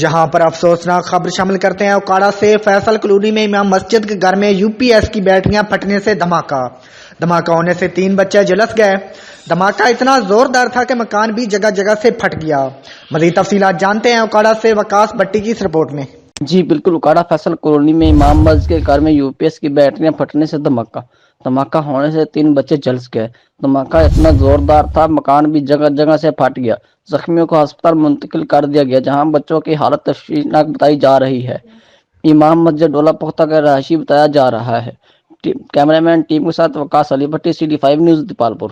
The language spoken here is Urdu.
یہاں پر افسوسناک خبر شامل کرتے ہیں اوکاڑا سے فیصل کالونی میں امام مسجد کے گھر میں یو پی ایس کی بیٹریاں پھٹنے سے دھماکہ ہونے سے 3 بچے جھلس گئے۔ دھماکہ اتنا زوردار تھا کہ مکان بھی جگہ جگہ سے پھٹ گیا۔ مزید تفصیلات جانتے ہیں اوکاڑا سے وقاص بٹی کی اس رپورٹ میں۔ جی بالکل، اوکاڑا فیصل کالونی میں امام مسجد کے گھر میں یو پی ایس کی بیٹریاں پھٹنے سے دھماکہ ہونے سے 3 بچے جھلس گئے۔ دھماکہ اتنا زوردار تھا مکان بھی جگہ جگہ سے پھٹ گیا۔ زخمیوں کو ہسپتال منتقل کر دیا گیا جہاں بچوں کی حالت تشویشناک بتائی جا رہی ہے۔ امام مسجد ڈولا پختہ کا رہائشی بتایا جا رہا ہے۔ کیمرہ مین ٹیم کے ساتھ وقاص علی بھٹی، CD5 نیوز، دیپال پور۔